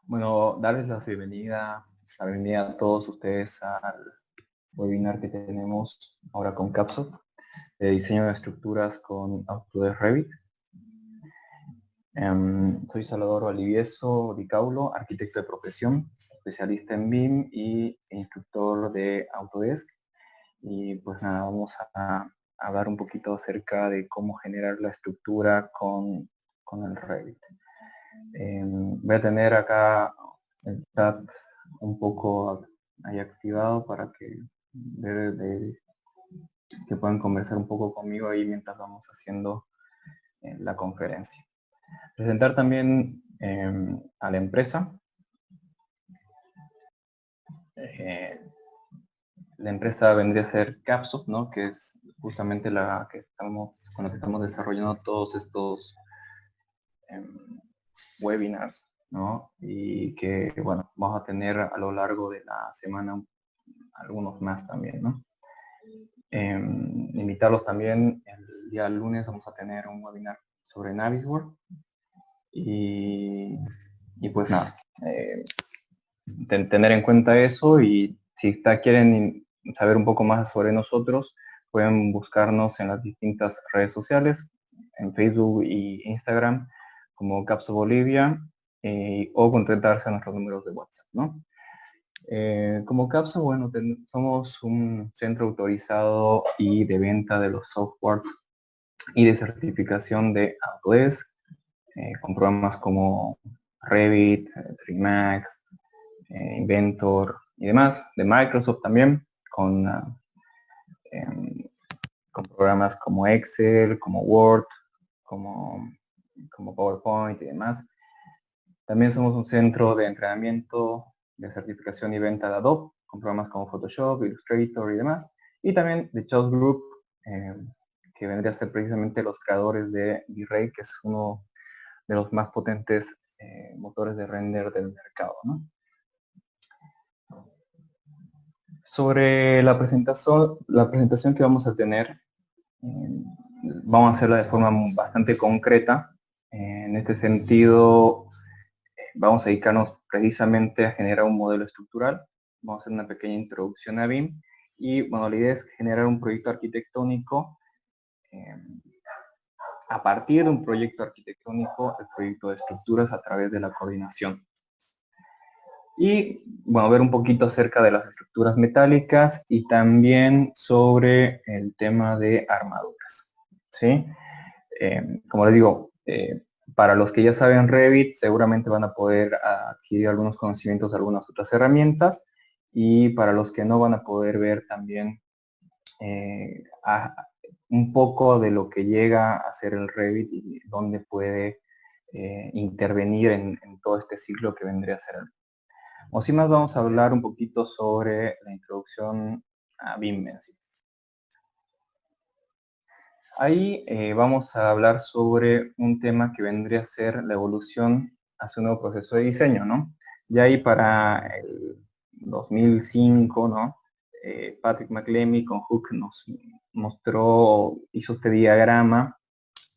Bueno, darles la bienvenida a todos ustedes al webinar que tenemos ahora con Capsop, de diseño de estructuras con Autodesk Revit. Soy Salvador Valivieso Di Caulo, arquitecto de profesión, especialista en BIM y instructor de Autodesk. Y pues nada, vamos a hablar un poquito acerca de cómo generar la estructura con el Revit. Voy a tener acá el chat un poco ahí activado para que puedan conversar un poco conmigo ahí mientras vamos haciendo la conferencia. Presentar también a la empresa. La empresa vendría a ser Capsop, ¿no? Que es justamente con la que estamos desarrollando todos estos webinars, ¿no? Y que, bueno, vamos a tener a lo largo de la semana algunos más también, ¿no? Invitarlos también, el día lunes vamos a tener un webinar sobre Navisworks y pues nada, tener en cuenta eso, y si quieren saber un poco más sobre nosotros, pueden buscarnos en las distintas redes sociales, en Facebook e Instagram como Capsop Bolivia, o contactarse a nuestros números de WhatsApp, ¿no? Como Capsop, bueno, somos un centro autorizado y de venta de los softwares y de certificación de Autodesk, con programas como Revit, Remax, Inventor y demás, de Microsoft también, con programas como Excel, como Word, como PowerPoint y demás. También somos un centro de entrenamiento, de certificación y venta de Adobe, con programas como Photoshop, Illustrator y demás. Y también de Choice Group, que vendría a ser precisamente los creadores de V-Ray, que es uno de los más potentes motores de render del mercado, ¿no? Sobre la presentación que vamos a tener, vamos a hacerla de forma bastante concreta. En este sentido, vamos a dedicarnos precisamente a generar un modelo estructural. Vamos a hacer una pequeña introducción a BIM y, bueno, la idea es generar un proyecto arquitectónico. A partir de un proyecto arquitectónico, el proyecto de estructuras a través de la coordinación. Y, bueno, ver un poquito acerca de las estructuras metálicas y también sobre el tema de armaduras, ¿sí? Como les digo, para los que ya saben Revit, seguramente van a poder adquirir algunos conocimientos de algunas otras herramientas, y para los que no, van a poder ver también un poco de lo que llega a ser el Revit y dónde puede intervenir en todo este ciclo que vendría a ser el. O sin más, vamos a hablar un poquito sobre la introducción a BIM en sí. Ahí vamos a hablar sobre un tema que vendría a ser la evolución hacia un nuevo proceso de diseño, ¿no? Ya ahí para el 2005, ¿no? Patrick McLemy con Hook nos mostró, hizo este diagrama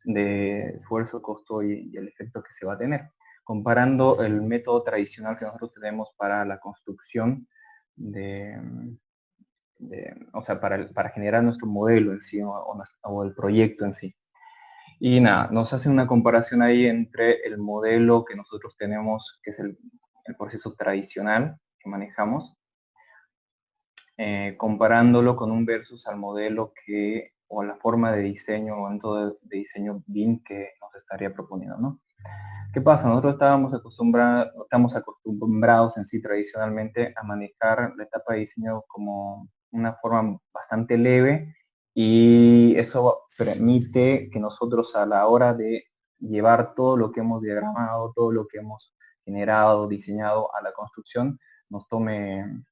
de esfuerzo, costo y el efecto que se va a tener, comparando el método tradicional que nosotros tenemos para la construcción o sea, para generar nuestro modelo en sí, o el proyecto en sí. Y nada, nos hace una comparación ahí entre el modelo que nosotros tenemos, que es el proceso tradicional que manejamos, comparándolo con un versus al modelo o la forma de diseño o método de diseño BIM que nos estaría proponiendo, ¿no? ¿Qué pasa? Nosotros estamos acostumbrados en sí tradicionalmente a manejar la etapa de diseño como una forma bastante leve, y eso permite que nosotros, a la hora de llevar todo lo que hemos diagramado, todo lo que hemos generado, diseñado a la construcción, nos tome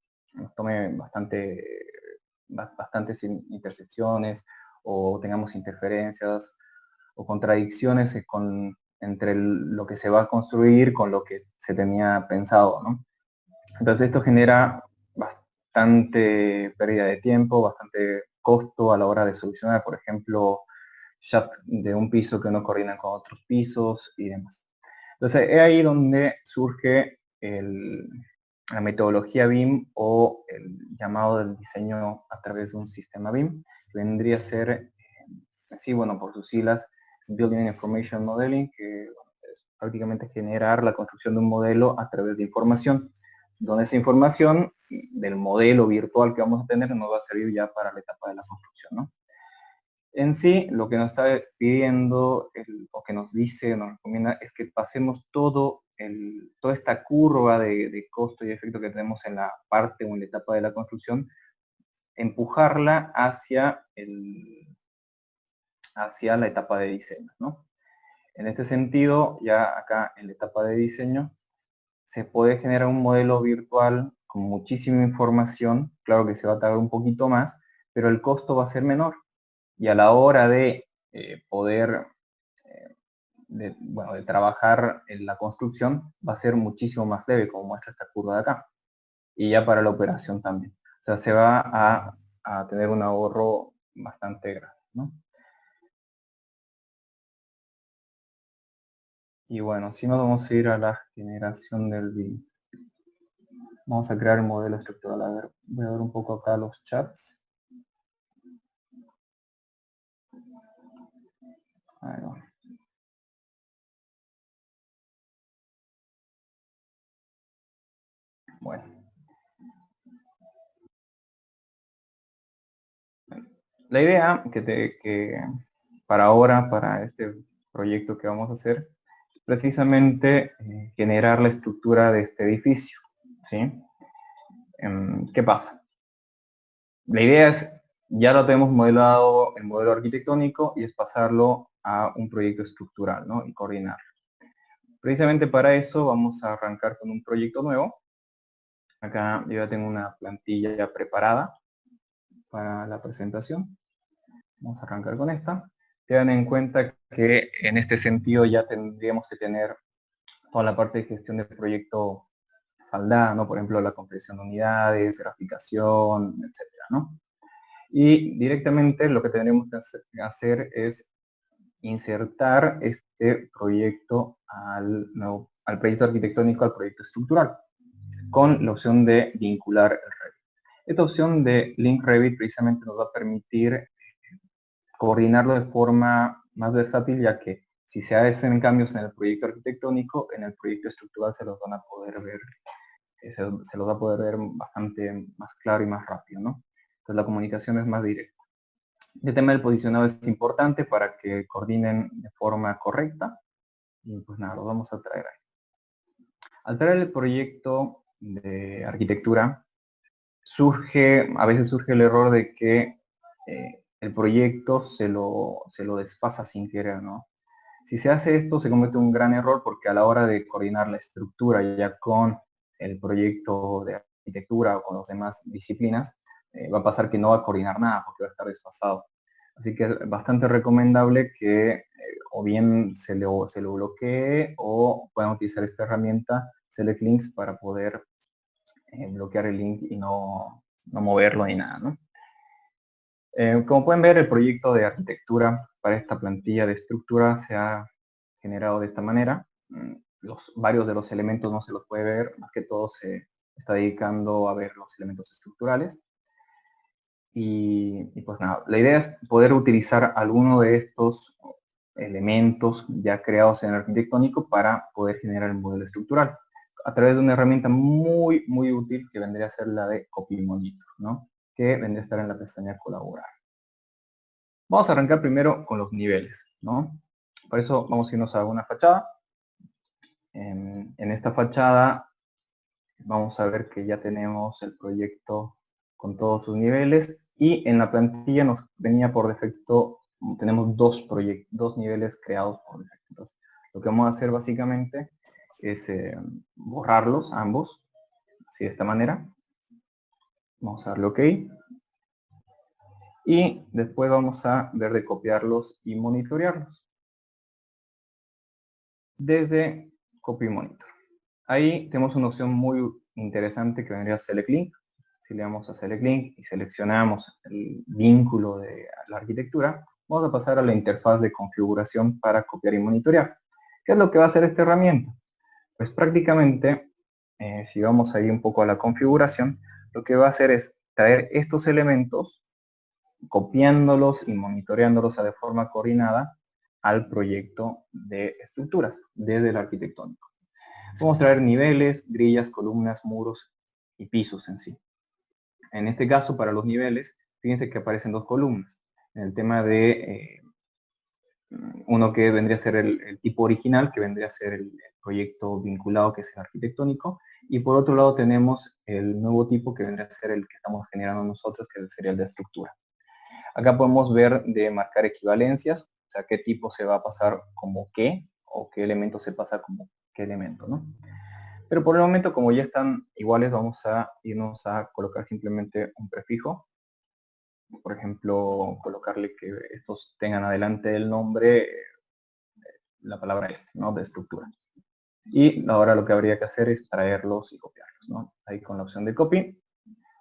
bastantes intersecciones, o tengamos interferencias o contradicciones entre lo que se va a construir con lo que se tenía pensado, ¿no? Entonces esto genera bastante pérdida de tiempo, bastante costo a la hora de solucionar, por ejemplo, shaft de un piso que no coordinan con otros pisos y demás. Entonces es ahí donde surge la metodología BIM o el llamado del diseño a través de un sistema BIM, que vendría a ser, así, bueno, por sus siglas, Building Information Modeling, que bueno, es prácticamente generar la construcción de un modelo a través de información, donde esa información del modelo virtual que vamos a tener nos va a servir ya para la etapa de la construcción, ¿no? En sí, lo que nos está pidiendo, o que nos dice, nos recomienda, es que pasemos toda esta curva de costo y efecto que tenemos en la parte o en la etapa de la construcción, empujarla hacia la etapa de diseño, ¿no? En este sentido, ya acá en la etapa de diseño, se puede generar un modelo virtual con muchísima información, claro que se va a tardar un poquito más, pero el costo va a ser menor. Y a la hora de poder de trabajar en la construcción va a ser muchísimo más leve, como muestra esta curva de acá. Y ya para la operación también. O sea, se va a tener un ahorro bastante grande, ¿no? Y bueno, si nos vamos a ir a la generación del BIM. Vamos a crear el modelo estructural. A ver, voy a ver un poco acá los chats. Ahí va. Bueno, la idea que para ahora, para este proyecto que vamos a hacer, es precisamente generar la estructura de este edificio, ¿sí? ¿Qué pasa? La idea es, ya lo tenemos modelado el modelo arquitectónico y es pasarlo a un proyecto estructural, ¿no? Y coordinar. Precisamente para eso vamos a arrancar con un proyecto nuevo. Acá yo ya tengo una plantilla ya preparada para la presentación. Vamos a arrancar con esta. Tengan en cuenta que en este sentido ya tendríamos que tener toda la parte de gestión del proyecto saldada, ¿no? Por ejemplo, la compresión de unidades, graficación, etcétera, ¿no? Y directamente lo que tendremos que hacer es insertar este proyecto al proyecto arquitectónico, al proyecto estructural, con la opción de vincular el Revit. Esta opción de Link Revit precisamente nos va a permitir coordinarlo de forma más versátil, ya que si se hacen cambios en el proyecto arquitectónico, en el proyecto estructural se los van a poder ver, se los va a poder ver bastante más claro y más rápido, ¿no? Entonces la comunicación es más directa. El tema del posicionado es importante para que coordinen de forma correcta. Y pues nada, lo vamos a traer ahí. Al traer el proyecto de arquitectura, a veces surge el error de que el proyecto se lo desfasa sin querer, ¿no? Si se hace esto, se comete un gran error porque a la hora de coordinar la estructura ya con el proyecto de arquitectura o con las demás disciplinas, va a pasar que no va a coordinar nada porque va a estar desfasado. Así que es bastante recomendable que o bien se lo bloquee o puedan utilizar esta herramienta Select Links para poder bloquear el link y no moverlo ni nada, ¿no? Como pueden ver, el proyecto de arquitectura para esta plantilla de estructura se ha generado de esta manera. Varios de los elementos no se los puede ver, más que todo se está dedicando a ver los elementos estructurales. Y pues nada, la idea es poder utilizar alguno de estos elementos ya creados en el arquitectónico para poder generar el modelo estructural a través de una herramienta muy, muy útil que vendría a ser la de Copy Monitor, ¿no? Que vendría a estar en la pestaña Colaborar. Vamos a arrancar primero con los niveles, ¿no? Por eso vamos a irnos a una fachada. En esta fachada vamos a ver que ya tenemos el proyecto con todos sus niveles y en la plantilla nos venía por defecto, tenemos dos niveles creados por defecto. Entonces, lo que vamos a hacer básicamente es borrarlos ambos, así de esta manera. Vamos a darle OK. Y después vamos a ver de copiarlos y monitorearlos desde Copy Monitor. Ahí tenemos una opción muy interesante que vendría a Select Link. Si le damos a Select Link y seleccionamos el vínculo de la arquitectura, vamos a pasar a la interfaz de configuración para copiar y monitorear. ¿Qué es lo que va a hacer esta herramienta? Pues prácticamente si vamos ahí un poco a la configuración, lo que va a hacer es traer estos elementos, copiándolos y monitoreándolos de forma coordinada al proyecto de estructuras desde el arquitectónico. Podemos traer niveles, grillas, columnas, muros y pisos en sí. En este caso, para los niveles, fíjense que aparecen dos columnas. En el tema de uno que vendría a ser el tipo original, que vendría a ser el proyecto vinculado, que es el arquitectónico, y por otro lado tenemos el nuevo tipo, que vendría a ser el que estamos generando nosotros, que sería el de estructura. Acá podemos ver de marcar equivalencias, o sea, qué tipo se va a pasar como qué, o qué elemento se pasa como qué elemento, ¿no? Pero por el momento, como ya están iguales, vamos a irnos a colocar simplemente un prefijo. Por ejemplo, colocarle que estos tengan adelante del nombre la palabra este, ¿no? De estructura. Y ahora lo que habría que hacer es traerlos y copiarlos, ¿no? Ahí con la opción de copy,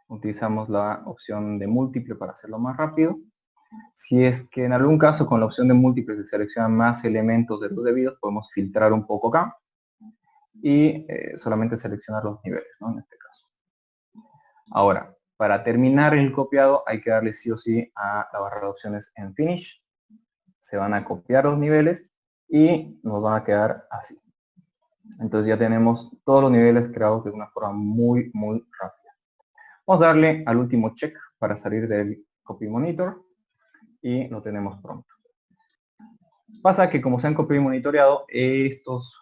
utilizamos la opción de múltiple para hacerlo más rápido. Si es que en algún caso con la opción de múltiple se seleccionan más elementos de los debidos, podemos filtrar un poco acá y solamente seleccionar los niveles, ¿no? En este caso. Ahora, para terminar el copiado hay que darle sí o sí a la barra de opciones en Finish. Se van a copiar los niveles y nos van a quedar así. Entonces ya tenemos todos los niveles creados de una forma muy rápida. Vamos a darle al último check para salir del Copy Monitor y lo tenemos pronto. Pasa que como se han copiado y monitoreado, estos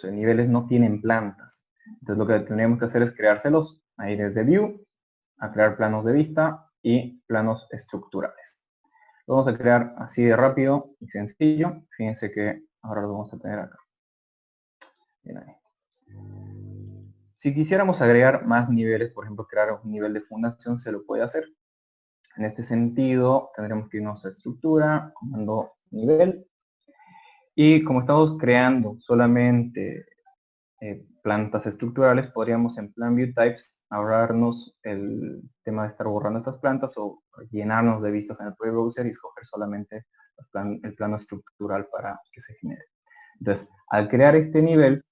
niveles no tienen plantas. Entonces lo que tendríamos que hacer es creárselos, ahí desde View, a crear planos de vista y planos estructurales. Lo vamos a crear así de rápido y sencillo. Fíjense que ahora lo vamos a tener acá. Bien ahí. Si quisiéramos agregar más niveles, por ejemplo, crear un nivel de fundación, se lo puede hacer. En este sentido, tendremos que irnos a estructura, comando nivel. Y como estamos creando solamente plantas estructurales, podríamos en plan view types ahorrarnos el tema de estar borrando estas plantas o llenarnos de vistas en el propio browser y escoger solamente el plano estructural para que se genere. Entonces, al crear este nivel,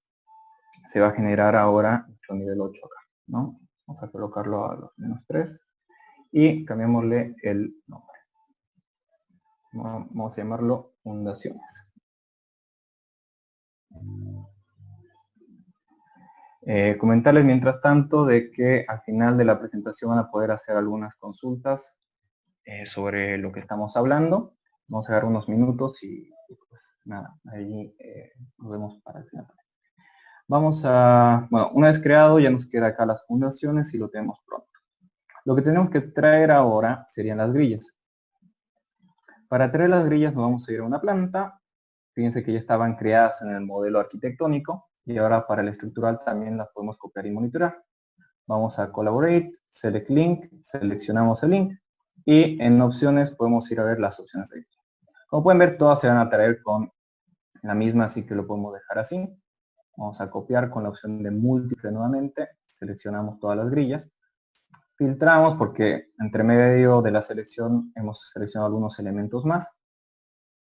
se va a generar ahora nuestro nivel 8 acá, ¿no? Vamos a colocarlo a los -3 y cambiémosle el nombre. Vamos a llamarlo fundaciones. Comentarles mientras tanto de que al final de la presentación van a poder hacer algunas consultas sobre lo que estamos hablando. Vamos a dar unos minutos y pues nada, ahí nos vemos para el final. Vamos a, bueno, una vez creado ya nos queda acá las fundaciones y lo tenemos pronto. Lo que tenemos que traer ahora serían las grillas. Para traer las grillas nos vamos a ir a una planta. Fíjense que ya estaban creadas en el modelo arquitectónico y ahora para el estructural también las podemos copiar y monitorear. Vamos a Collaborate, Select Link, seleccionamos el link y en opciones podemos ir a ver las opciones de grilla. Como pueden ver, todas se van a traer con la misma, así que lo podemos dejar así. Vamos a copiar con la opción de múltiple nuevamente, seleccionamos todas las grillas, filtramos porque entre medio de la selección hemos seleccionado algunos elementos más,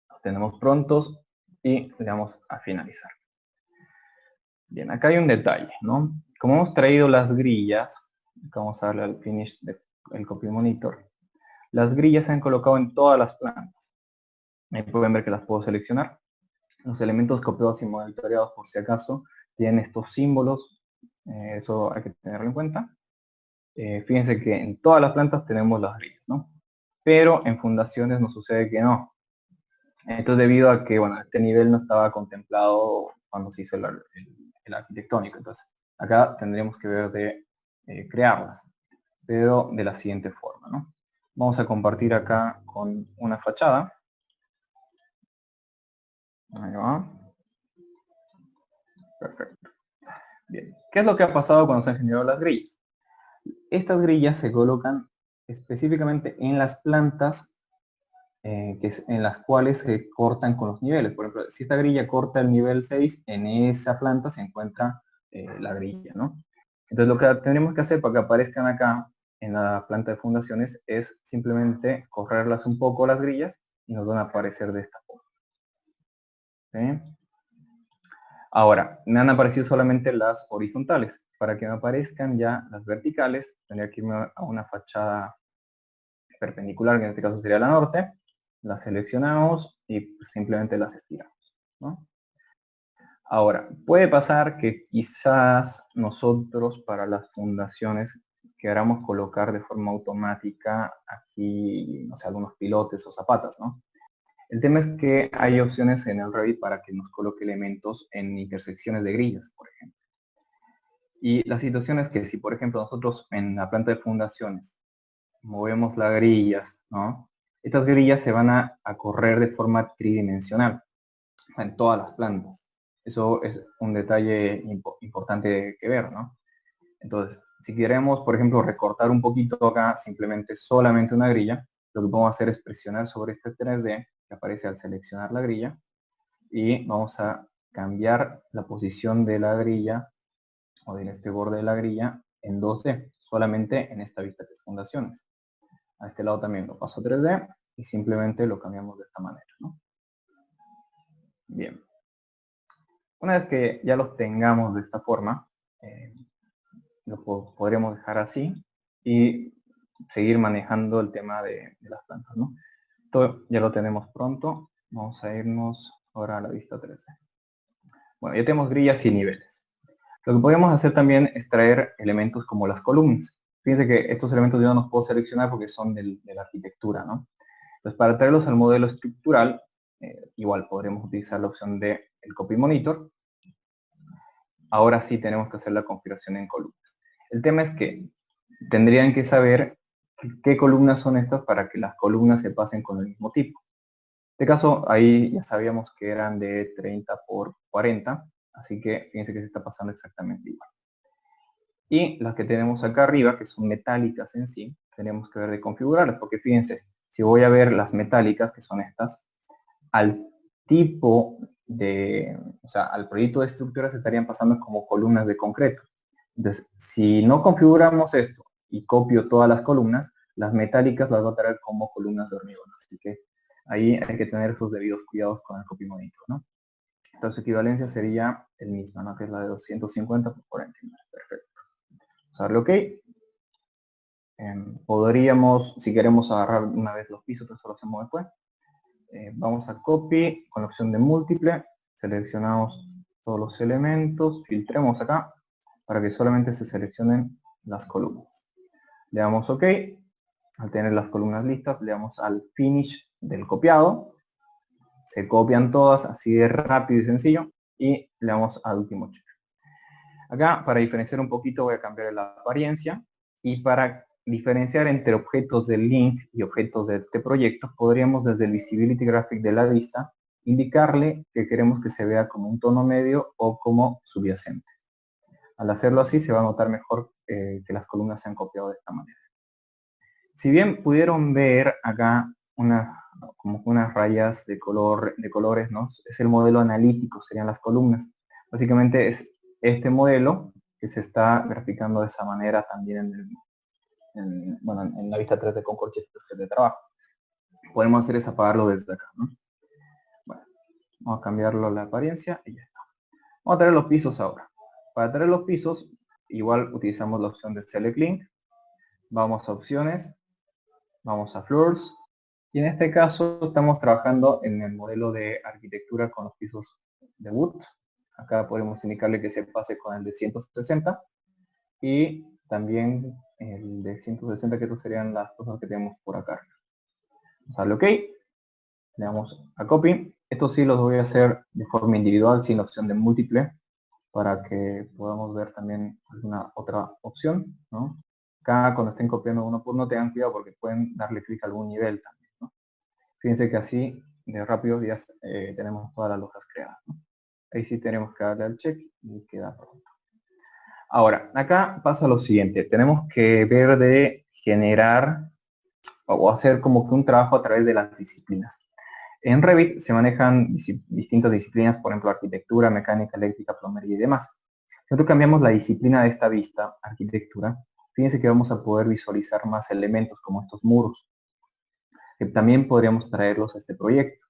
los tenemos prontos y le damos a finalizar. Bien, acá hay un detalle, ¿no? Como hemos traído las grillas, vamos a darle al finish del copy monitor, las grillas se han colocado en todas las plantas. Ahí pueden ver que las puedo seleccionar. Los elementos copiados y monitoreados, por si acaso, tienen estos símbolos, eso hay que tenerlo en cuenta. Fíjense que en todas las plantas tenemos las grillas, ¿no? Pero en fundaciones nos sucede que no. Entonces, debido a que, bueno, este nivel no estaba contemplado cuando se hizo el arquitectónico. Entonces, acá tendríamos que ver de crearlas, pero de la siguiente forma, ¿no? Vamos a compartir acá con una fachada. Ahí va. Perfecto. Bien. ¿Qué es lo que ha pasado cuando se han generado las grillas? Estas grillas se colocan específicamente en las plantas en las cuales se cortan con los niveles. Por ejemplo, si esta grilla corta el nivel 6, en esa planta se encuentra la grilla, ¿no? Entonces lo que tendríamos que hacer para que aparezcan acá en la planta de fundaciones es simplemente correrlas un poco las grillas y nos van a aparecer de esta forma. ¿Sí? Ahora, me han aparecido solamente las horizontales. Para que me aparezcan ya las verticales, tendría que irme a una fachada perpendicular, que en este caso sería la norte. Las seleccionamos y simplemente las estiramos, ¿no? Ahora, puede pasar que quizás nosotros para las fundaciones queramos colocar de forma automática aquí, no sé, algunos pilotes o zapatas, ¿no? El tema es que hay opciones en el Revit para que nos coloque elementos en intersecciones de grillas, por ejemplo. Y la situación es que si, por ejemplo, nosotros en la planta de fundaciones movemos las grillas, ¿no? Estas grillas se van a correr de forma tridimensional en todas las plantas. Eso es un detalle importante que ver, ¿no? Entonces, si queremos, por ejemplo, recortar un poquito acá, simplemente solamente una grilla, lo que podemos hacer es presionar sobre este 3D que aparece al seleccionar la grilla y vamos a cambiar la posición de la grilla o de este borde de la grilla en 2D, solamente en esta vista que es fundaciones. A este lado también lo paso a 3D y simplemente lo cambiamos de esta manera, ¿no? Bien. Una vez que ya los tengamos de esta forma, lo podremos dejar así y seguir manejando el tema de las plantas, ¿no? Esto ya lo tenemos pronto. Vamos a irnos ahora a la vista 3D. Bueno, ya tenemos grillas y niveles. Lo que podemos hacer también es traer elementos como las columnas. Fíjense que estos elementos yo no los puedo seleccionar porque son de la arquitectura, ¿no? Entonces, para traerlos al modelo estructural, igual podremos utilizar la opción de el Copy Monitor. Ahora sí tenemos que hacer la configuración en columnas. El tema es que tendrían que saber qué columnas son estas para que las columnas se pasen con el mismo tipo. En este caso, ahí ya sabíamos que eran de 30 por 40, así que fíjense que se está pasando exactamente igual. Y las que tenemos acá arriba, que son metálicas en sí, tenemos que ver de configurarlas, porque fíjense, si voy a ver las metálicas, que son estas, al tipo de, o sea, al proyecto de estructura se estarían pasando como columnas de concreto. Entonces, si no configuramos esto y copio todas las columnas, las metálicas las va a traer como columnas de hormigón. Así que ahí hay que tener sus debidos cuidados con el copy monitor, ¿no? Entonces, su equivalencia sería el mismo, ¿no? Que es la de 250 por 49. Perfecto. Vamos a darle OK. Podríamos, si queremos agarrar una vez los pisos, eso lo hacemos después. Vamos a copy con la opción de múltiple, seleccionamos todos los elementos, filtremos acá para que solamente se seleccionen las columnas. Le damos OK. Al tener las columnas listas, le damos al finish del copiado. Se copian todas así de rápido y sencillo y le damos al último check. Acá, para diferenciar un poquito, voy a cambiar la apariencia y para diferenciar entre objetos del link y objetos de este proyecto, podríamos desde el Visibility Graphic de la vista indicarle que queremos que se vea como un tono medio o como subyacente. Al hacerlo así se va a notar mejor que las columnas se han copiado de esta manera. Si bien pudieron ver acá como unas rayas de colores, ¿no? Es el modelo analítico, serían las columnas. Básicamente es este modelo que se está graficando de esa manera también en la vista 3D con corchetes de trabajo. Podemos hacer es apagarlo desde acá, ¿no? Bueno, vamos a cambiarlo la apariencia y ya está. Vamos a traer los pisos ahora. Para traer los pisos, igual utilizamos la opción de Select Link. Vamos a opciones, vamos a Floors. Y en este caso estamos trabajando en el modelo de arquitectura con los pisos de wood. Acá podemos indicarle que se pase con el de 160 y también el de 160, que estos serían las cosas que tenemos por acá. Vamos a darle OK, le damos a Copy. Estos sí los voy a hacer de forma individual sin la opción de múltiple para que podamos ver también alguna otra opción, ¿no? Acá cuando estén copiando uno por uno tengan cuidado porque pueden darle clic a algún nivel también, ¿no? Fíjense que así de rápido ya tenemos todas las hojas creadas, ¿no? Ahí sí tenemos que darle al check y queda pronto. Ahora, acá pasa lo siguiente. Tenemos que ver de generar o hacer como que un trabajo a través de las disciplinas. En Revit se manejan distintas disciplinas, por ejemplo, arquitectura, mecánica, eléctrica, plomería y demás. Si nosotros cambiamos la disciplina de esta vista, arquitectura, fíjense que vamos a poder visualizar más elementos como estos muros, que también podríamos traerlos a este proyecto.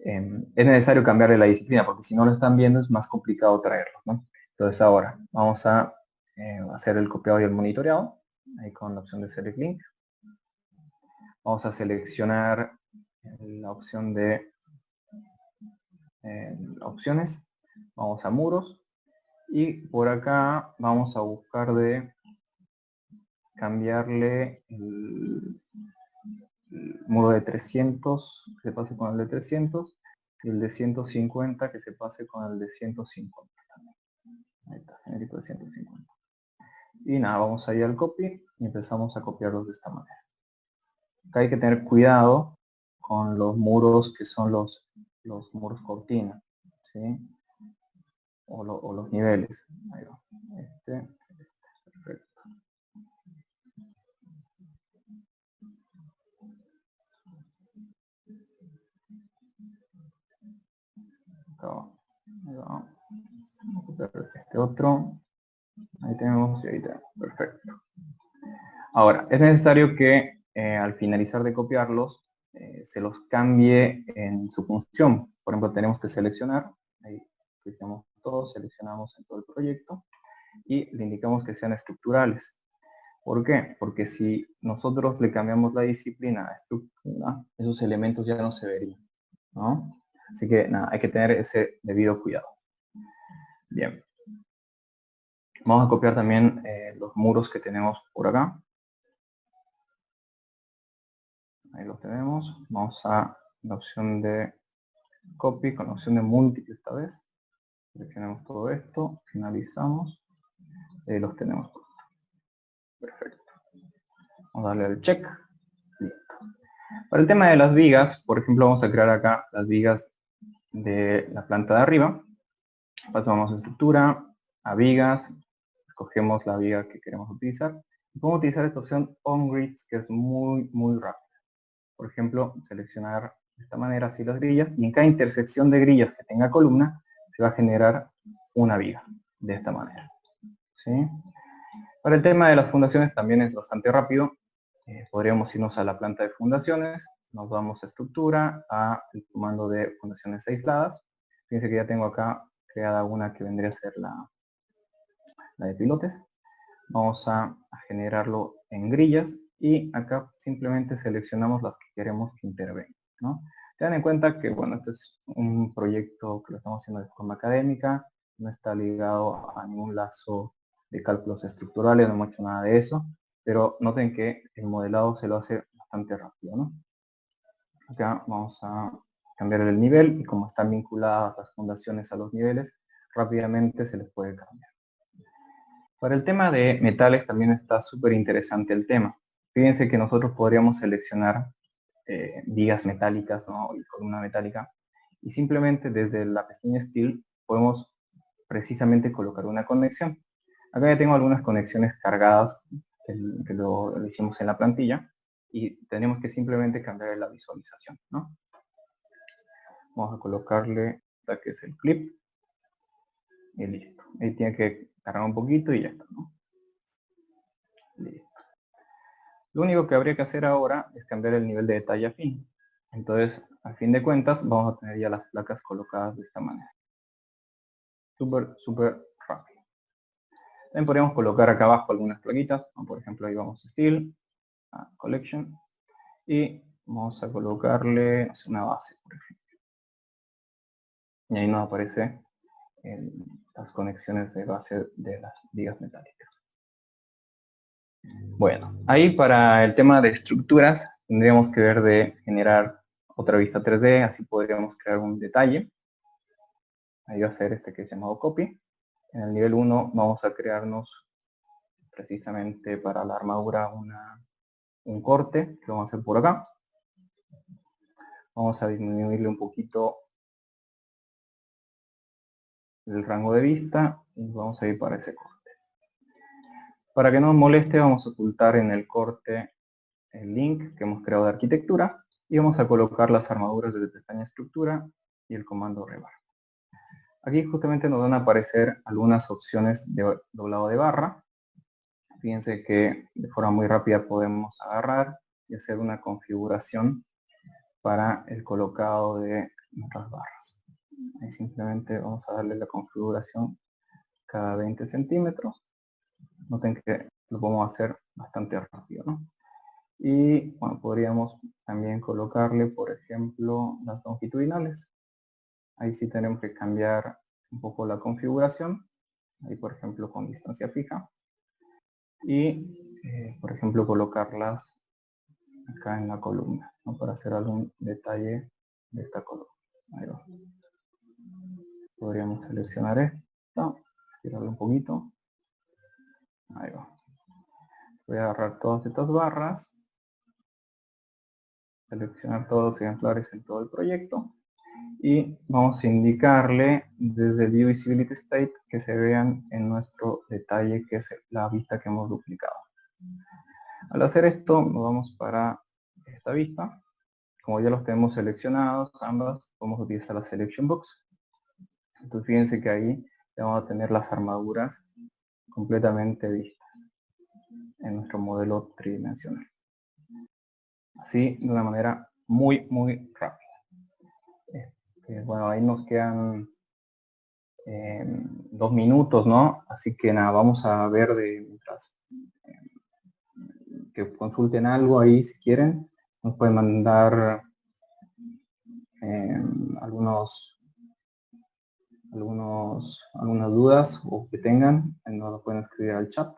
es necesario cambiarle la disciplina, porque si no lo están viendo es más complicado traerlos, ¿no? Entonces ahora vamos a hacer el copiado y el monitoreado, ahí con la opción de Select Link. Vamos a seleccionar la opción de opciones, vamos a muros, y por acá vamos a buscar de cambiarle el muro de 300 que se pase con el de 300 y el de 150 que se pase con el de 150. Ahí está, genérico de 150. Y nada, vamos ahí al copy y empezamos a copiarlos de esta manera. Acá hay que tener cuidado con los muros que son los muros cortina, ¿sí? O los niveles. Ahí va. Perfecto. Ahí va. Este otro, ahí tenemos y ahí tenemos, perfecto. Ahora, es necesario que al finalizar de copiarlos, se los cambie en su función. Por ejemplo, tenemos que seleccionar, ahí clicamos todos, seleccionamos en todo el proyecto y le indicamos que sean estructurales. ¿Por qué? Porque si nosotros le cambiamos la disciplina a estructura, esos elementos ya no se verían, ¿no? Así que nada, hay que tener ese debido cuidado. Bien. Vamos a copiar también los muros que tenemos por acá. Ahí los tenemos. Vamos a la opción de copy con la opción de múltiple esta vez. Seleccionamos todo esto, finalizamos. Y los tenemos todos. Perfecto. Vamos a darle al check. Listo. Para el tema de las vigas, por ejemplo, vamos a crear acá las vigas de la planta de arriba. Pasamos a estructura, a vigas, escogemos la viga que queremos utilizar. Y podemos utilizar esta opción on grids, que es muy rápida. Por ejemplo, seleccionar de esta manera así las grillas, y en cada intersección de grillas que tenga columna, se va a generar una viga, de esta manera. ¿Sí? Para el tema de las fundaciones también es bastante rápido. Podríamos irnos a la planta de fundaciones, nos vamos a estructura, a el comando de fundaciones aisladas. Fíjense que ya tengo acá creada una que vendría a ser la de pilotes. Vamos a generarlo en grillas y acá simplemente seleccionamos las que queremos que intervengan, ¿no? Tengan en cuenta que, bueno, este es un proyecto que lo estamos haciendo de forma académica, no está ligado a ningún lazo de cálculos estructurales, no hemos hecho nada de eso, pero noten que el modelado se lo hace bastante rápido, ¿no? Acá vamos a cambiar el nivel y como están vinculadas las fundaciones a los niveles, rápidamente se les puede cambiar. Para el tema de metales también está súper interesante el tema. Fíjense que nosotros podríamos seleccionar vigas metálicas, ¿no? Y columna metálica, y simplemente desde la pestaña Steel podemos precisamente colocar una conexión. Acá ya tengo algunas conexiones cargadas que lo hicimos en la plantilla y tenemos que simplemente cambiar la visualización, ¿no? Vamos a colocarle la que es el clip y listo. Ahí tiene que cargar un poquito y ya está, ¿no? Listo. Lo único que habría que hacer ahora es cambiar el nivel de detalle a fin. Entonces, a fin de cuentas, vamos a tener ya las placas colocadas de esta manera. Súper rápido. También podríamos colocar acá abajo algunas plaquitas, como por ejemplo ahí vamos a Steel, a Collection, y vamos a colocarle una base, por ejemplo. Y ahí nos aparece las conexiones de base de las vigas metálicas. Bueno, ahí para el tema de estructuras tendríamos que ver de generar otra vista 3D, así podríamos crear un detalle. Ahí va a ser este que es llamado copy. En el nivel 1 vamos a crearnos precisamente para la armadura un corte, que vamos a hacer por acá. Vamos a disminuirle un poquito el rango de vista y vamos a ir para ese corte. Para que no nos moleste vamos a ocultar en el corte el link que hemos creado de arquitectura y vamos a colocar las armaduras desde pestaña estructura y el comando rebar. Aquí justamente nos van a aparecer algunas opciones de doblado de barra. Fíjense que de forma muy rápida podemos agarrar y hacer una configuración para el colocado de nuestras barras. Ahí simplemente vamos a darle la configuración cada 20 centímetros. Noten que lo podemos hacer bastante rápido, ¿no? Y bueno, podríamos también colocarle, por ejemplo, las longitudinales. Ahí sí tenemos que cambiar un poco la configuración. Ahí, por ejemplo, con distancia fija. Y, por ejemplo, colocarlas acá en la columna, ¿no? Para hacer algún detalle de esta columna. Ahí va. Podríamos seleccionar esta, estirarlo un poquito. Ahí va. Voy a agarrar todas estas barras, seleccionar todos los ejemplares en todo el proyecto y vamos a indicarle desde el View Visibility State que se vean en nuestro detalle, que es la vista que hemos duplicado. Al hacer esto, nos vamos para esta vista. Como ya los tenemos seleccionados, ambas, podemos utilizar la Selection Box. Entonces fíjense que ahí vamos a tener las armaduras completamente vistas en nuestro modelo tridimensional. Así, de una manera muy, muy rápida. Bueno, ahí nos quedan 2 minutos, ¿no? Así que nada, vamos a ver mientras que consulten algo ahí si quieren. Nos pueden mandar algunas dudas o que tengan, nos lo pueden escribir al chat.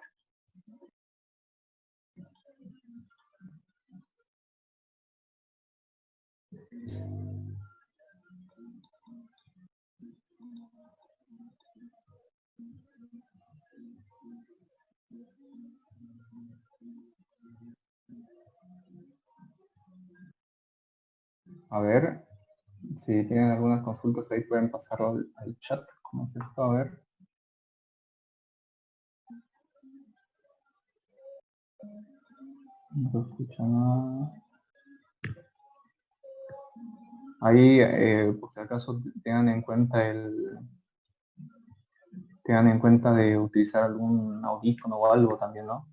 A ver, si tienen algunas consultas ahí pueden pasarlo al chat. ¿Cómo es esto? A ver. No se escucha nada. Ahí, por si acaso, tengan en cuenta de utilizar algún audífono o algo también, ¿no?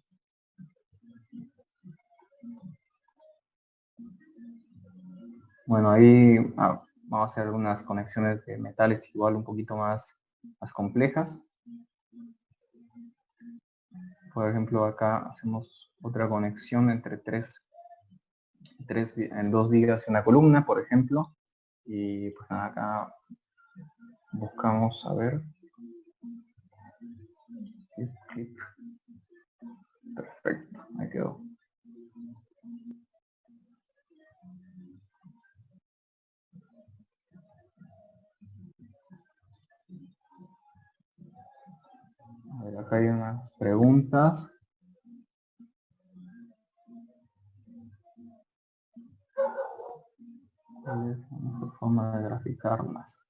Bueno, ahí vamos a hacer algunas conexiones de metales igual un poquito más complejas. Por ejemplo, acá hacemos otra conexión entre en 2 vigas y una columna, por ejemplo. Y pues nada, acá buscamos, a ver. Perfecto, ahí quedó. A ver, acá hay unas preguntas. ¿Cuál es la mejor forma de graficarlas?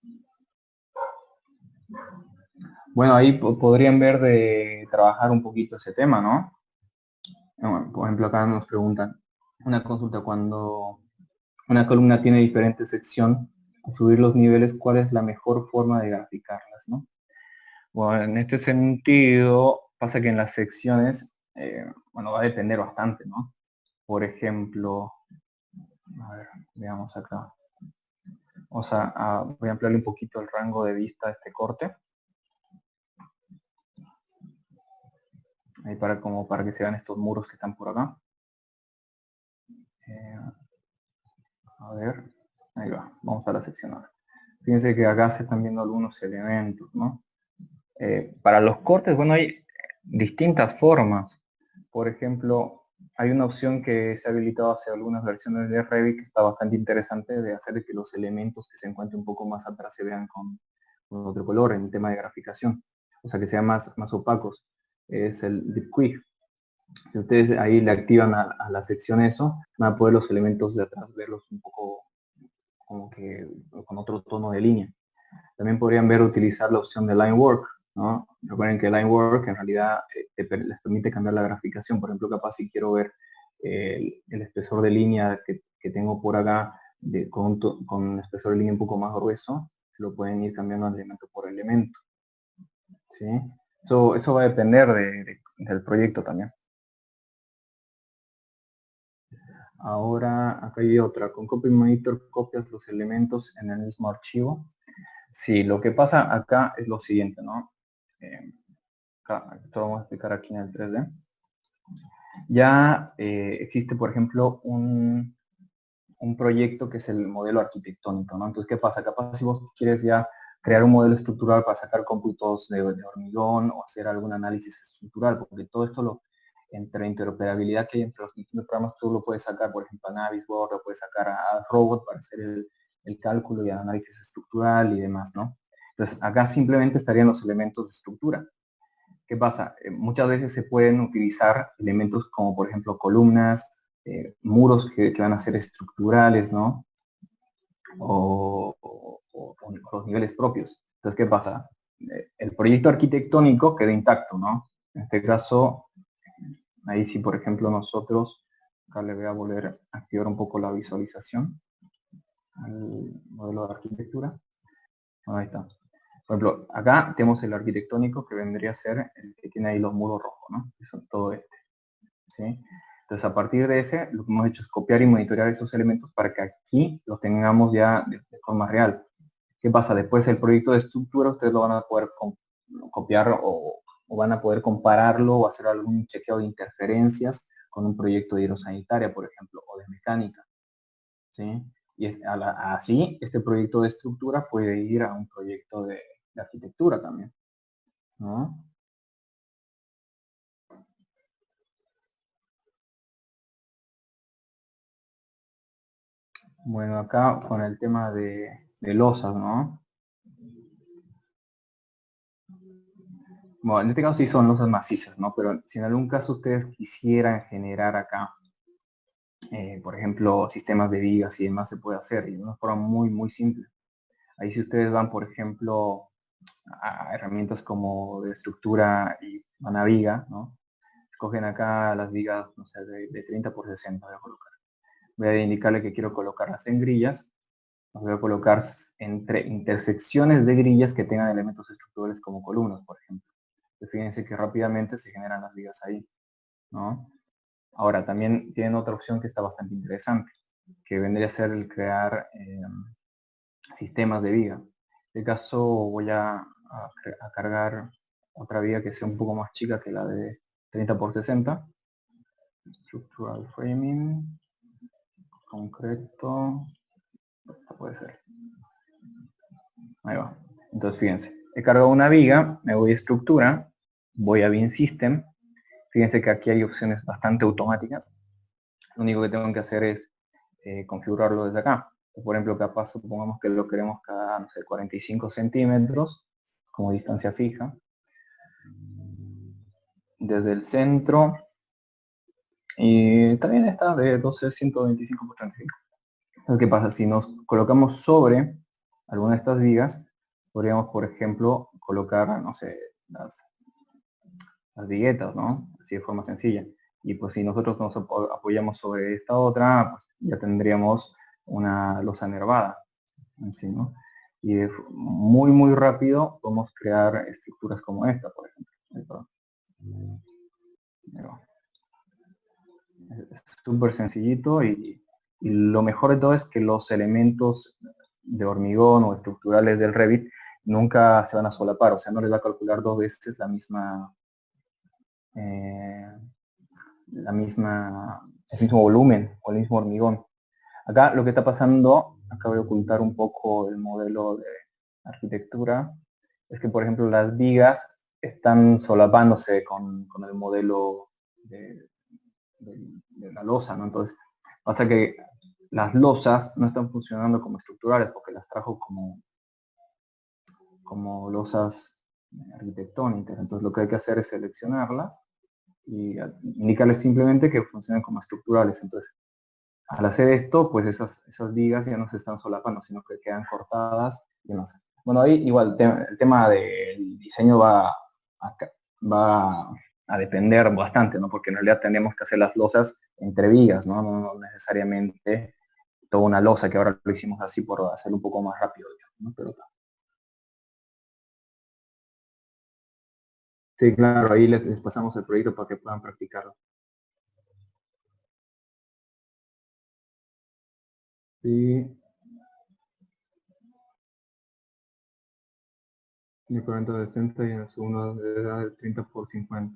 Bueno, ahí podrían ver de trabajar un poquito ese tema, ¿no? Bueno, por ejemplo, acá nos preguntan una consulta: cuando una columna tiene diferentes secciones, al subir los niveles, ¿cuál es la mejor forma de graficarlas, ¿no? Bueno, en este sentido, pasa que en las secciones, bueno, va a depender bastante, ¿no? Por ejemplo, a ver, veamos acá. O sea, voy a ampliarle un poquito el rango de vista a este corte. Ahí para que se vean estos muros que están por acá. A ver, ahí va, vamos a la sección ahora. Fíjense que acá se están viendo algunos elementos, ¿no? Para los cortes, bueno, hay distintas formas. Por ejemplo, hay una opción que se ha habilitado hace algunas versiones de Revit que está bastante interesante, de hacer que los elementos que se encuentren un poco más atrás se vean con otro color en el tema de graficación. O sea, que sean más opacos. Es el Deep Quick. Si ustedes ahí le activan a la sección eso, van a poder los elementos de atrás verlos un poco como que con otro tono de línea. También podrían ver utilizar la opción de Line Work, ¿no? Recuerden que Line Work en realidad les permite cambiar la graficación. Por ejemplo, capaz si quiero ver el espesor de línea que tengo por acá con un espesor de línea un poco más grueso, se lo pueden ir cambiando elemento por elemento. ¿Sí? Eso va a depender del proyecto también. Ahora, acá hay otra. Con Copy Monitor copias los elementos en el mismo archivo. Sí, lo que pasa acá es lo siguiente, ¿no? Esto lo vamos a explicar aquí en el 3D. Ya existe, por ejemplo, un proyecto que es el modelo arquitectónico, ¿no? Entonces, ¿qué pasa? Capaz si vos quieres ya crear un modelo estructural para sacar cómputos de hormigón o hacer algún análisis estructural, porque todo esto entre interoperabilidad que hay entre los distintos programas, tú lo puedes sacar, por ejemplo, a Navisworks, lo puedes sacar a Robot para hacer el cálculo y el análisis estructural y demás, ¿no? Entonces, acá simplemente estarían los elementos de estructura. ¿Qué pasa? Muchas veces se pueden utilizar elementos como, por ejemplo, columnas, muros que van a ser estructurales, ¿no? O los niveles propios. Entonces, ¿qué pasa? El proyecto arquitectónico queda intacto, ¿no? En este caso, ahí sí, por ejemplo, nosotros, acá le voy a volver a activar un poco la visualización al modelo de arquitectura. Ahí está. Por ejemplo, acá tenemos el arquitectónico que vendría a ser el que tiene ahí los muros rojos, ¿no? Que son todo este. ¿Sí? Entonces, a partir de ese, lo que hemos hecho es copiar y monitorear esos elementos para que aquí los tengamos ya de forma real. ¿Qué pasa? Después el proyecto de estructura ustedes lo van a poder copiar o van a poder compararlo o hacer algún chequeo de interferencias con un proyecto de hidrosanitaria, por ejemplo, o de mecánica. ¿Sí? Y así, este proyecto de estructura puede ir a un proyecto de arquitectura también, ¿no? Bueno, acá con el tema de losas, ¿no? Bueno, en este caso sí son losas macizas, ¿no? Pero si en algún caso ustedes quisieran generar acá, por ejemplo, sistemas de vigas y demás, se puede hacer y de una forma muy, muy simple. Ahí si ustedes van, por ejemplo, a herramientas como de estructura y van a viga, ¿no? Escogen acá las vigas, no sé, de 30 por 60 voy a colocar. Voy a indicarle que quiero colocarlas en grillas. Las voy a colocar entre intersecciones de grillas que tengan elementos estructurales como columnas, por ejemplo. Fíjense que rápidamente se generan las vigas ahí, ¿no? Ahora, también tienen otra opción que está bastante interesante, que vendría a ser el crear sistemas de viga. En este caso voy a cargar otra viga que sea un poco más chica que la de 30 por 60. Structural Framing, concreto, esta puede ser. Ahí va. Entonces, fíjense, he cargado una viga, me voy a estructura, voy a Bin System. Fíjense que aquí hay opciones bastante automáticas. Lo único que tengo que hacer es configurarlo desde acá. Por ejemplo, capaz supongamos que lo queremos cada, no sé, 45 centímetros como distancia fija. Desde el centro. Y también está de 12.125 por 35. Entonces, ¿qué pasa? Si nos colocamos sobre alguna de estas vigas, podríamos, por ejemplo, colocar, no sé, las viguetas, ¿no? Así de forma sencilla. Y pues si nosotros nos apoyamos sobre esta otra, pues ya tendríamos una losa nervada. ¿Sí, no? Y muy, muy rápido podemos crear estructuras como esta, por ejemplo. Es súper sencillito y lo mejor de todo es que los elementos de hormigón o estructurales del Revit nunca se van a solapar, o sea, no les va a calcular dos veces eh, el mismo volumen o el mismo hormigón. Acá lo que está pasando, acá voy a ocultar un poco el modelo de arquitectura, es que por ejemplo las vigas están solapándose con el modelo de la losa, ¿no? Entonces pasa que las losas no están funcionando como estructurales porque las trajo como losas arquitectónicas. Entonces lo que hay que hacer es seleccionarlas y indicarles simplemente que funcionan como estructurales. Entonces, al hacer esto, pues esas vigas ya no se están solapando, sino que quedan cortadas y no sé. Bueno, ahí igual el tema del diseño va a depender bastante, ¿no? Porque en realidad tenemos que hacer las losas entre vigas, ¿no? No necesariamente toda una losa, que ahora lo hicimos así por hacerlo un poco más rápido, ¿no? Pero sí, claro, ahí les pasamos el proyecto para que puedan practicarlo. Y de 40 a 60 y en el segundo de edad del 30 por 50.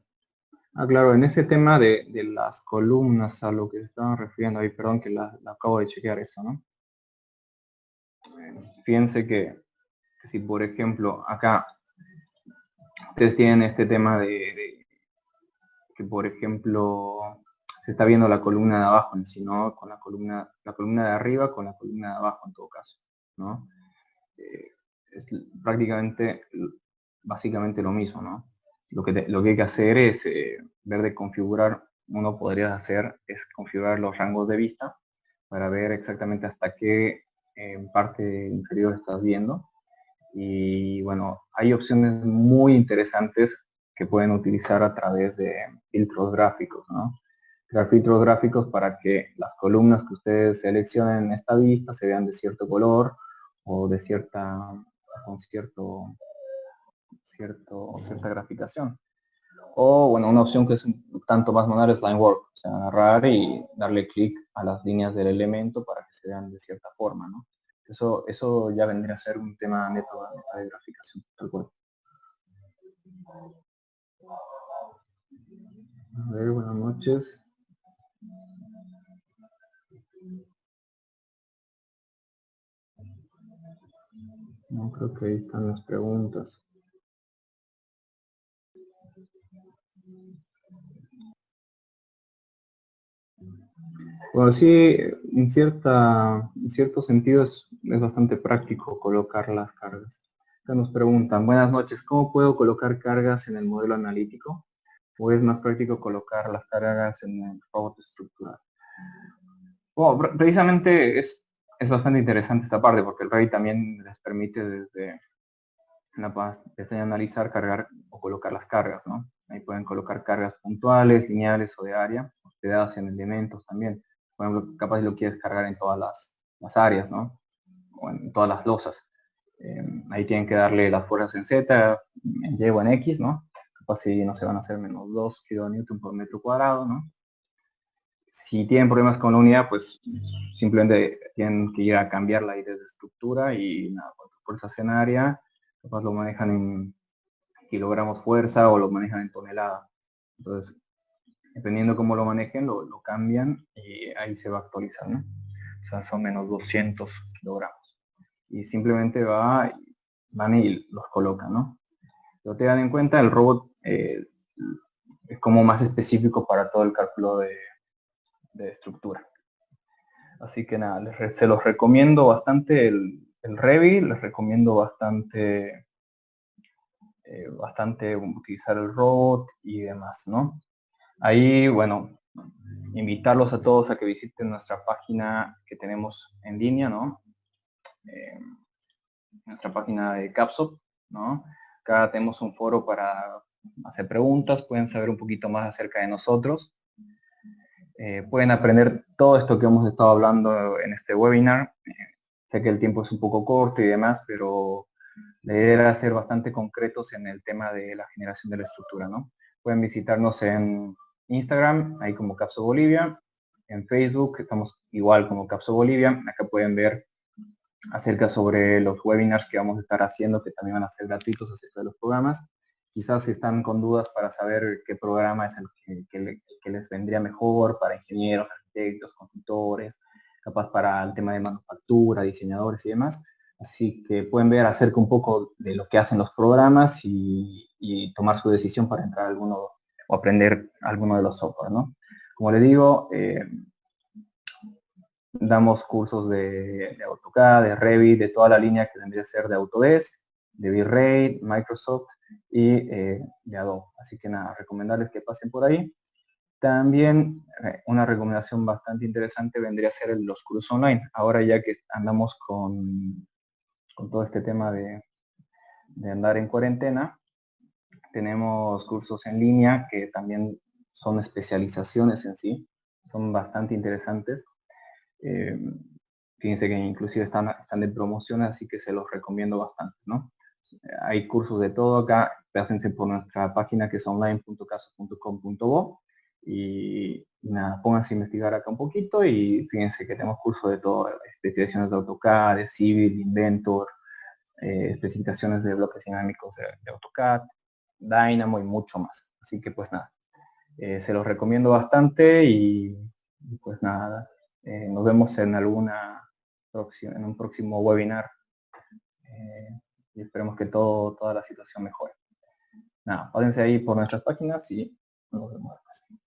Ah, claro, en ese tema de las columnas a lo que se estaban refiriendo ahí, perdón que la acabo de chequear eso, ¿no? Fíjense que si por ejemplo acá ustedes tienen este tema de que por ejemplo se está viendo la columna de abajo en sí, ¿no? Con la columna de arriba con la columna de abajo en todo caso, ¿no? Es prácticamente, básicamente lo mismo, ¿no? Lo que hay que hacer es ver de configurar, uno podría hacer es configurar los rangos de vista para ver exactamente hasta qué parte inferior estás viendo. Y bueno, hay opciones muy interesantes que pueden utilizar a través de filtros gráficos, ¿no? Crear filtros gráficos para que las columnas que ustedes seleccionen en esta vista se vean de cierto color o de con cierta graficación. O bueno, una opción que es un tanto más manual es line work, o sea, agarrar y darle clic a las líneas del elemento para que se vean de cierta forma, ¿no? Eso ya vendría a ser un tema neto de graficación. A ver, buenas noches. No creo que ahí están las preguntas. Bueno, sí, en cierto sentido es bastante práctico colocar las cargas. Acá nos preguntan, buenas noches, ¿cómo puedo colocar cargas en el modelo analítico? ¿O es más práctico colocar las cargas en el robot estructural? Bueno, precisamente es bastante interesante esta parte porque el Revit también les permite desde desde analizar, cargar o colocar las cargas, ¿no? Ahí pueden colocar cargas puntuales, lineales o de área, hospedadas en elementos también. Por ejemplo, capaz lo quieres cargar en todas las áreas, ¿no? O en todas las losas. Ahí tienen que darle las fuerzas en Z, en Y o en X, ¿no? Capaz si no se van a hacer menos 2 kN por metro cuadrado, ¿no? Si tienen problemas con la unidad, pues simplemente tienen que ir a cambiarla ahí desde estructura y nada, fuerzas en área, capaz lo manejan en kilogramos fuerza o lo manejan en tonelada. Entonces, dependiendo cómo lo manejen, lo cambian y ahí se va a actualizar, ¿no? O sea, son menos 200 kilogramos. Y simplemente van y los colocan, ¿no? Pero te dan en cuenta, el robot es como más específico para todo el cálculo de estructura. Así que nada, se los recomiendo bastante el Revit, les recomiendo bastante utilizar el robot y demás, ¿no? Ahí, bueno, invitarlos a todos a que visiten nuestra página que tenemos en línea, ¿no? Nuestra página de Capsop, ¿no? Acá tenemos un foro para hacer preguntas, pueden saber un poquito más acerca de nosotros. Pueden aprender todo esto que hemos estado hablando en este webinar. Sé que el tiempo es un poco corto y demás, pero la idea era ser bastante concretos en el tema de la generación de la estructura, ¿no? Pueden visitarnos en Instagram, ahí como Capso Bolivia, en Facebook estamos igual como Capso Bolivia, acá pueden ver acerca sobre los webinars que vamos a estar haciendo, que también van a ser gratuitos acerca de los programas. Quizás si están con dudas para saber qué programa es el que les vendría mejor para ingenieros, arquitectos, consultores, capaz para el tema de manufactura, diseñadores y demás. Así que pueden ver acerca un poco de lo que hacen los programas y tomar su decisión para entrar a alguno o aprender alguno de los software, ¿no? Como les digo, damos cursos de AutoCAD, de Revit, de toda la línea que vendría a ser de Autodesk, de V-Ray, Microsoft y de Adobe. Así que nada, recomendarles que pasen por ahí. También una recomendación bastante interesante vendría a ser los cursos online. Ahora ya que andamos con todo este tema de andar en cuarentena, tenemos cursos en línea que también son especializaciones en sí, son bastante interesantes. Fíjense que inclusive están de promoción, así que se los recomiendo bastante, ¿no? Hay cursos de todo acá, pásense por nuestra página que es online.caso.com.bo y Y nada, pónganse a investigar acá un poquito y fíjense que tenemos curso de todo, especificaciones de AutoCAD, de Civil, Inventor, especificaciones de bloques dinámicos de AutoCAD, Dynamo y mucho más. Así que pues nada, se los recomiendo bastante y pues nada, nos vemos en en un próximo webinar y esperemos que toda la situación mejore. Nada, pásense ahí por nuestras páginas y nos vemos después.